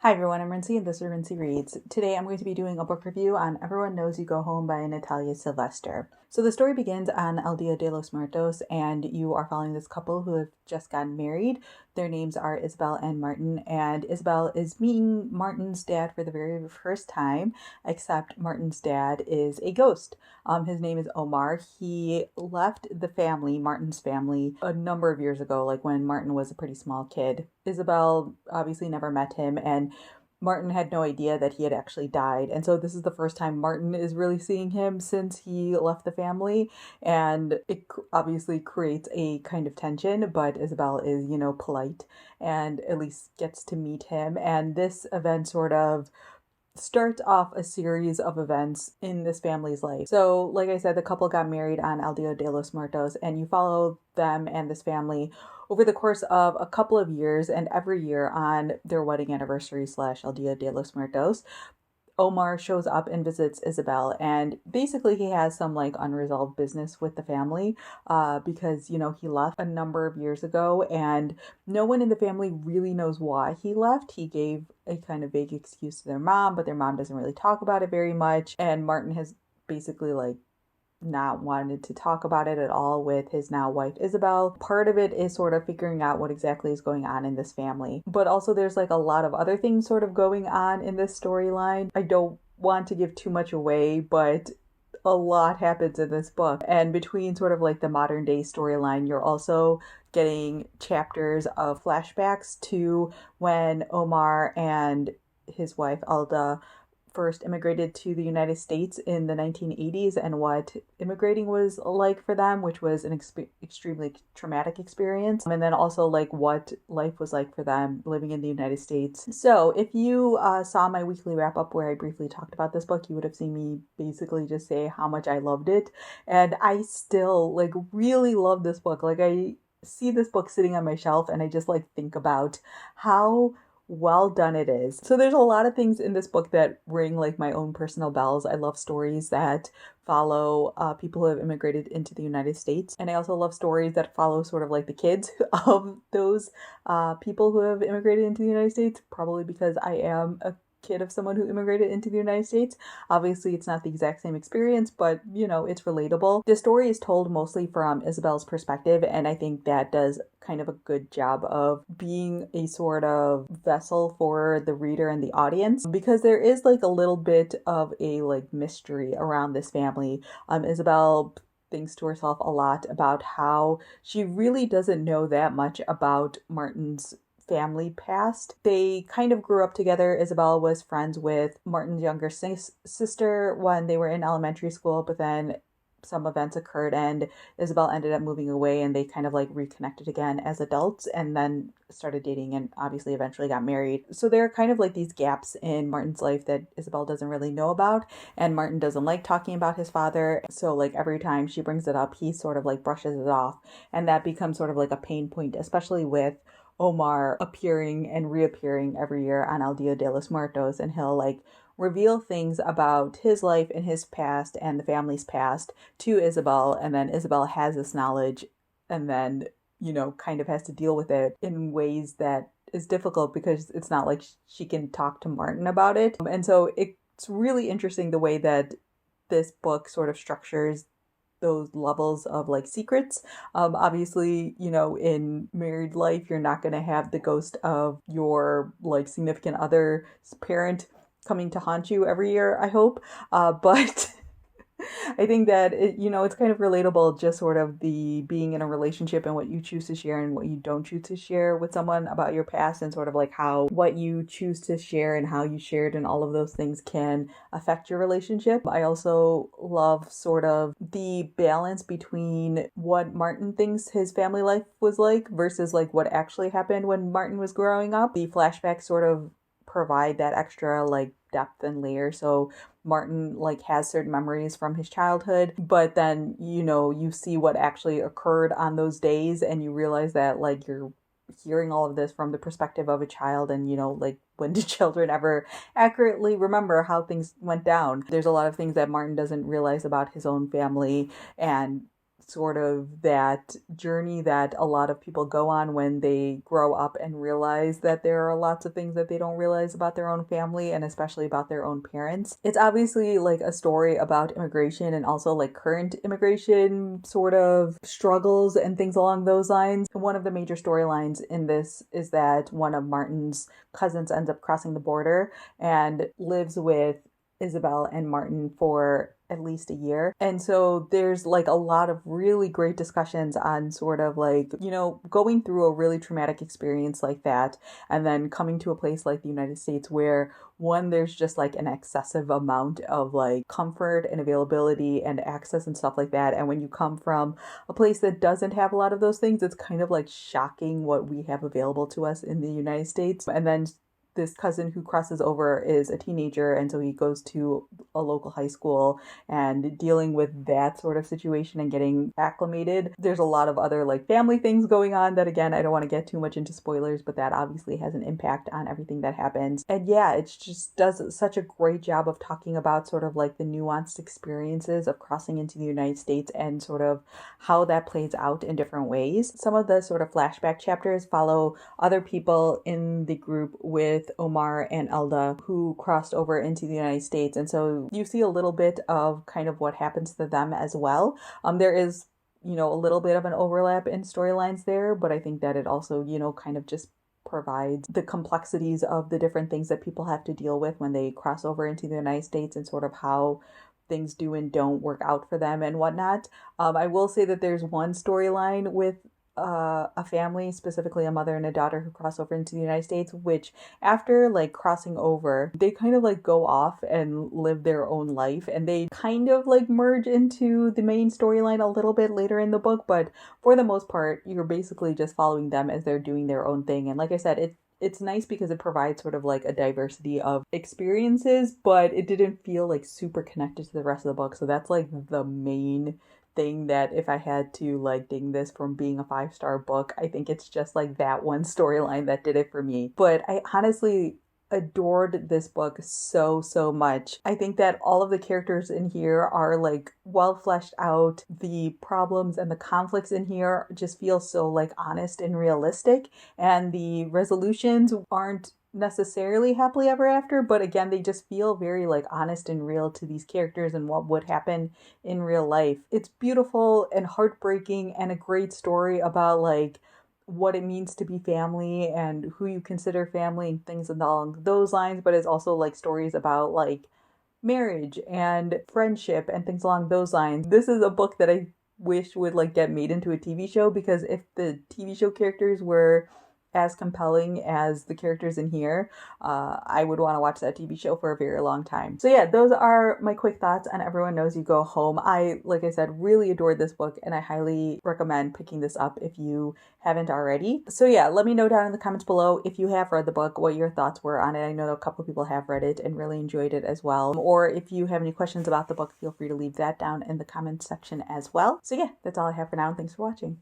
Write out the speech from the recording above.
Hi everyone, I'm Rincey and this is Rincey Reads. Today I'm going to be doing a book review on Everyone Knows You Go Home by Natalia Sylvester. So the story begins on El Dia de los Muertos and you are following this couple who have just gotten married. Their names are Isabel and Martin, and Isabel is meeting Martin's dad for the very first time, except Martin's dad is a ghost. His name is Omar. He left the family, Martin's family, a number of years ago, like when Martin was a pretty small kid. Isabel obviously never met him, and Martin had no idea that he had actually died. And so this is the first time Martin is really seeing him since he left the family. And it obviously creates a kind of tension, but Isabel is, polite and at least gets to meet him. And this event sort of starts off a series of events in this family's life. So, like I said, the couple got married on El Dia de los Muertos, and you follow them and this family over the course of a couple of years, and every year on their wedding anniversary / El Dia de los Muertos, Omar shows up and visits Isabel, and basically he has some unresolved business with the family because he left a number of years ago, and no one in the family really knows why he left. He gave a kind of vague excuse to their mom, but their mom doesn't really talk about it very much, and Martin has basically not wanted to talk about it at all with his now wife Isabel. Part of it is sort of figuring out what exactly is going on in this family, but also there's a lot of other things sort of going on in this storyline. I don't want to give too much away, but a lot happens in this book, and between sort of the modern day storyline, you're also getting chapters of flashbacks to when Omar and his wife Alda first immigrated to the United States in the 1980s and what immigrating was like for them, which was an extremely traumatic experience. And then also what life was like for them living in the United States. So if you saw my weekly wrap up where I briefly talked about this book, you would have seen me basically just say how much I loved it. And I still really love this book. I see this book sitting on my shelf and I just think about how well done it is. So there's a lot of things in this book that ring my own personal bells. I love stories that follow people who have immigrated into the United States. And I also love stories that follow sort of the kids of those people who have immigrated into the United States, probably because I am a kid of someone who immigrated into the United States. Obviously, it's not the exact same experience, but it's relatable. The story is told mostly from Isabel's perspective, and I think that does kind of a good job of being a sort of vessel for the reader and the audience, because there is a little bit of a mystery around this family. Isabel thinks to herself a lot about how she really doesn't know that much about Martin's family past. They kind of grew up together. Isabel was friends with Martin's younger sister when they were in elementary school, but then some events occurred and Isabel ended up moving away, and they kind of reconnected again as adults and then started dating and obviously eventually got married. So there are kind of these gaps in Martin's life that Isabel doesn't really know about, and Martin doesn't like talking about his father. So every time she brings it up, he sort of brushes it off, and that becomes sort of a pain point, especially with Omar appearing and reappearing every year on El Dia de los Muertos, and he'll reveal things about his life and his past and the family's past to Isabel, and then Isabel has this knowledge and then kind of has to deal with it in ways that is difficult because it's not like she can talk to Martin about it. And so it's really interesting the way that this book sort of structures those levels of secrets. Obviously, in married life, you're not going to have the ghost of your significant other's parent coming to haunt you every year, I hope. But I think that it's kind of relatable, just sort of the being in a relationship and what you choose to share and what you don't choose to share with someone about your past, and sort of how what you choose to share and how you shared and all of those things can affect your relationship. I also love sort of the balance between what Martin thinks his family life was like versus what actually happened when Martin was growing up. The flashbacks sort of provide that extra depth and layer. So Martin has certain memories from his childhood, but then you see what actually occurred on those days, and you realize that you're hearing all of this from the perspective of a child, and when do children ever accurately remember how things went down? There's a lot of things that Martin doesn't realize about his own family, and sort of that journey that a lot of people go on when they grow up and realize that there are lots of things that they don't realize about their own family and especially about their own parents. It's obviously like a story about immigration and also like current immigration sort of struggles and things along those lines. One of the major storylines in this is that one of Martin's cousins ends up crossing the border and lives with Isabel and Martin for at least a year. And so there's like a lot of really great discussions on sort of like, going through a really traumatic experience like that and then coming to a place like the United States where one, there's just like an excessive amount of like comfort and availability and access and stuff like that. And when you come from a place that doesn't have a lot of those things, it's kind of like shocking what we have available to us in the United States. And then this cousin who crosses over is a teenager, and so he goes to a local high school and dealing with that sort of situation and getting acclimated. There's a lot of other like family things going on that, again, I don't want to get too much into spoilers, but that obviously has an impact on everything that happens. And yeah, it just does such a great job of talking about sort of like the nuanced experiences of crossing into the United States and sort of how that plays out in different ways. Some of the sort of flashback chapters follow other people in the group with Omar and Elda who crossed over into the United States. And so you see a little bit of kind of what happens to them as well. There is, a little bit of an overlap in storylines there, but I think that it also, kind of just provides the complexities of the different things that people have to deal with when they cross over into the United States and sort of how things do and don't work out for them and whatnot. I will say that there's one storyline with a family, specifically a mother and a daughter who cross over into the United States, which after like crossing over, they kind of like go off and live their own life, and they kind of like merge into the main storyline a little bit later in the book, but for the most part, you're basically just following them as they're doing their own thing. And like I said, it's nice because it provides sort of like a diversity of experiences, but it didn't feel like super connected to the rest of the book. So that's like the main thing that if I had to like ding this from being a 5-star book, I think it's just like that one storyline that did it for me. But I honestly adored this book so much. I think that all of the characters in here are like well fleshed out. The problems and the conflicts in here just feel so like honest and realistic, and the resolutions aren't necessarily happily ever after, but again, they just feel very like honest and real to these characters and what would happen in real life. It's beautiful and heartbreaking and a great story about like what it means to be family and who you consider family and things along those lines, but it's also like stories about like marriage and friendship and things along those lines. This is a book that I wish would like get made into a TV show, because if the TV show characters were as compelling as the characters in here, I would want to watch that TV show for a very long time. So yeah, those are my quick thoughts on Everyone Knows You Go Home. I, like I said, really adored this book, and I highly recommend picking this up if you haven't already. So yeah, let me know down in the comments below if you have read the book, what your thoughts were on it. I know a couple of people have read it and really enjoyed it as well. Or if you have any questions about the book, feel free to leave that down in the comments section as well. So yeah, that's all I have for now, and thanks for watching.